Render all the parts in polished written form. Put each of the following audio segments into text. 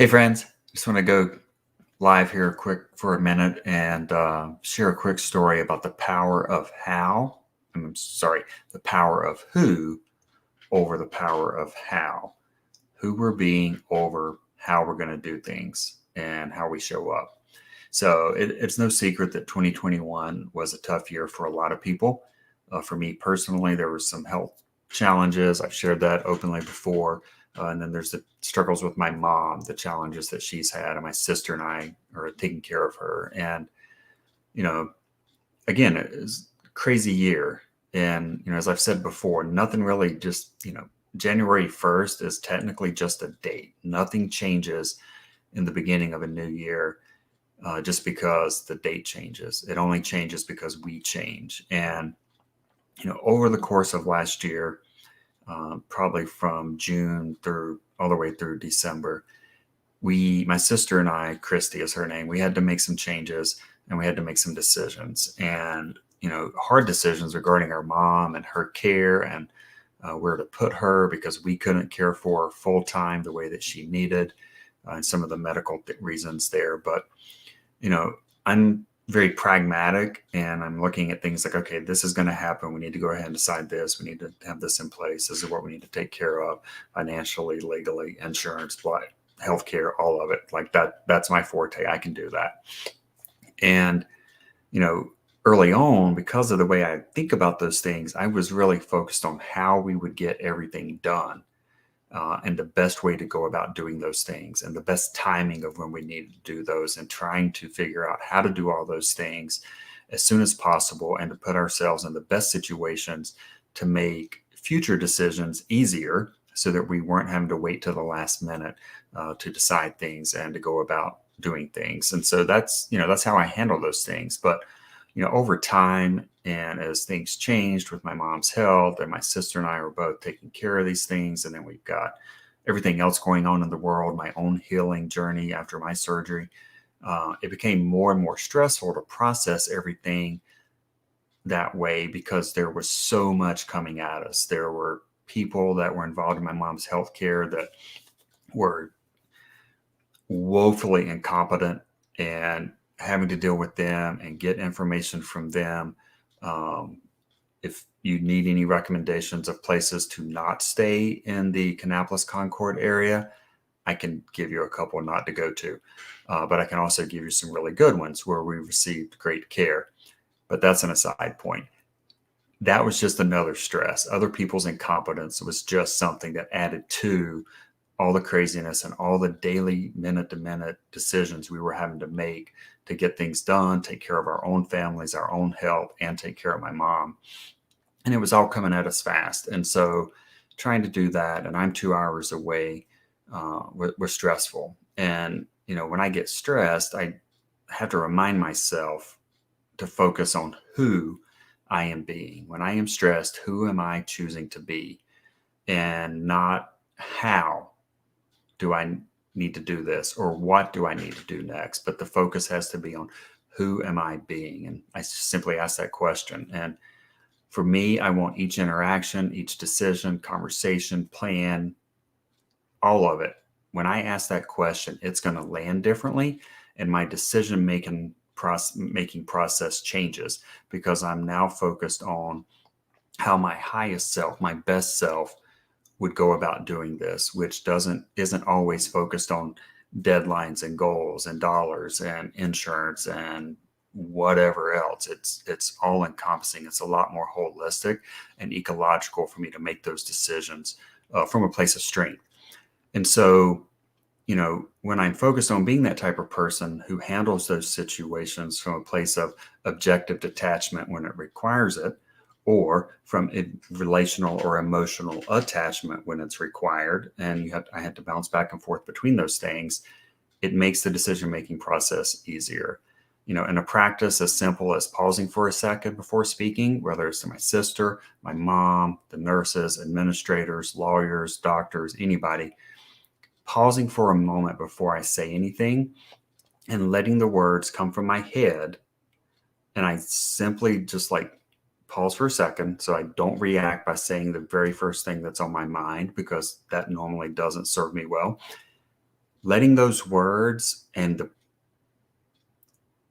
Hey friends, just want to go live here quick for a minute and share a quick story about the power of how, I'm sorry, the power of who over the power of how. Who we're being over how we're going to do things and how we show up. So it's no secret that 2021 was a tough year for a lot of people. For me personally, there was some health challenges. I've shared that openly before. And then there's the struggles with my mom, the challenges that she's had, and my sister and I are taking care of her. And, you know, again, it was a crazy year. And, as I've said before, nothing really January 1st is technically just a date. Nothing changes in the beginning of a new year just because the date changes. It only changes because we change. And, over the course of last year, probably from June through all the way through December, my sister and I, Christy is her name, we had to make some changes and we had to make some decisions and, hard decisions regarding our mom and her care and where to put her because we couldn't care for her full time the way that she needed and some of the medical reasons there. But, I'm very pragmatic and I'm looking at things like, okay, this is going to happen. We need to go ahead and decide this. We need to have this in place. This is what we need to take care of financially, legally, insurance, healthcare, all of it. Like that's my forte. I can do that. And, you know, early on, because of the way I think about those things, I was really focused on how we would get everything done. And the best way to go about doing those things and the best timing of when we need to do those and trying to figure out how to do all those things as soon as possible and to put ourselves in the best situations to make future decisions easier so that we weren't having to wait till the last minute to decide things and to go about doing things. And so that's how I handle those things. But over time and as things changed with my mom's health and my sister and I were both taking care of these things, and then we've got everything else going on in the world, my own healing journey after my surgery, it became more and more stressful to process everything that way because there was so much coming at us. There were people that were involved in my mom's health care that were woefully incompetent, and having to deal with them and get information from them. If you need any recommendations of places to not stay in the Kannapolis Concord area, I can give you a couple not to go to. But I can also give you some really good ones where we received great care. But that's an aside point. That was just another stress. Other people's incompetence was just something that added to all the craziness and all the daily minute to minute decisions we were having to make to get things done, take care of our own families, our own health, and take care of my mom. And it was all coming at us fast. And so trying to do that, and I'm 2 hours away, was stressful. And, when I get stressed, I have to remind myself to focus on who I am being. When I am stressed, who am I choosing to be? And not how do I need to do this or what do I need to do next? But the focus has to be on who am I being? And I simply ask that question. And for me, I want each interaction, each decision, conversation, plan, all of it. When I ask that question, it's going to land differently, and my decision making process changes because I'm now focused on how my highest self, my best self, would go about doing this, which isn't always focused on deadlines and goals and dollars and insurance and whatever else. It's all encompassing. It's a lot more holistic and ecological for me to make those decisions from a place of strength. And so, when I'm focused on being that type of person who handles those situations from a place of objective detachment when it requires it, or from a relational or emotional attachment when it's required, and I had to bounce back and forth between those things, it makes the decision-making process easier. In a practice as simple as pausing for a second before speaking, whether it's to my sister, my mom, the nurses, administrators, lawyers, doctors, anybody, pausing for a moment before I say anything and letting the words come from my head. And I simply just pause for a second so I don't react by saying the very first thing that's on my mind, because that normally doesn't serve me well. letting those words and the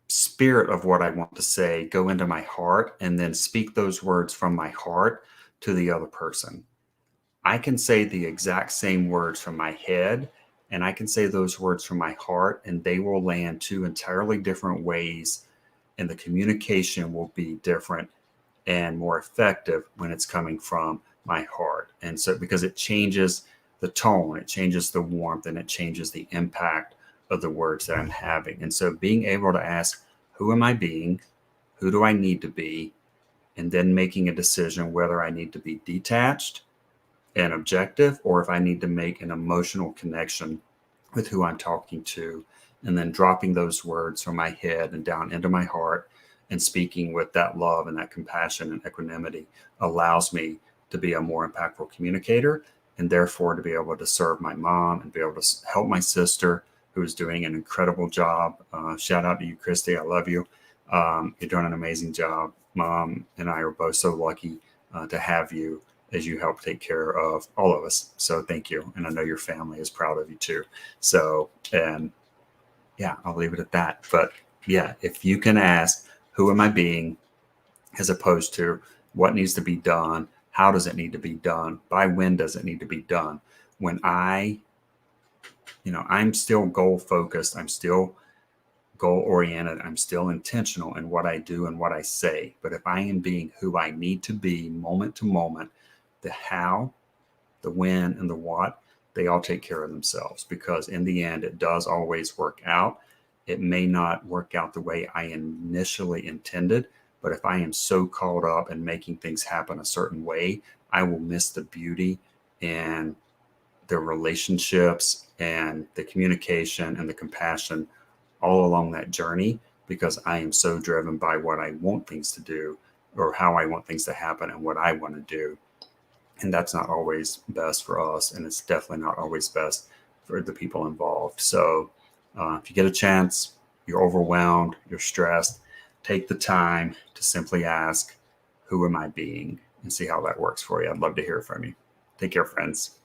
spirit of what I want to say go into my heart and then speak those words from my heart to the other person. I can say the exact same words from my head and I can say those words from my heart, and they will land two entirely different ways, and the communication will be different and more effective when it's coming from my heart. And so, because it changes the tone, it changes the warmth, and it changes the impact of the words that I'm having. And so, being able to ask, who am I being? Who do I need to be? And then making a decision whether I need to be detached and objective, or if I need to make an emotional connection with who I'm talking to, and then dropping those words from my head and down into my heart and speaking with that love and that compassion and equanimity allows me to be a more impactful communicator, and therefore to be able to serve my mom and be able to help my sister who is doing an incredible job. Shout out to you, Christy. I love you. You're doing an amazing job. Mom and I are both so lucky to have you as you help take care of all of us. So thank you. And I know your family is proud of you too. So, and yeah, I'll leave it at that. But yeah, if you can ask, who am I being, as opposed to what needs to be done, how does it need to be done, by when does it need to be done? When I'm still goal focused, I'm still goal oriented, I'm still intentional in what I do and what I say. But if I am being who I need to be moment to moment, the how, the when, and the what, they all take care of themselves, because in the end, it does always work out. It may not work out the way I initially intended, but if I am so caught up in making things happen a certain way, I will miss the beauty and the relationships and the communication and the compassion all along that journey, because I am so driven by what I want things to do, or how I want things to happen and what I want to do. And that's not always best for us, and it's definitely not always best for the people involved. So if you get a chance, you're overwhelmed, you're stressed, take the time to simply ask, who am I being, and see how that works for you. I'd love to hear from you. Take care, friends.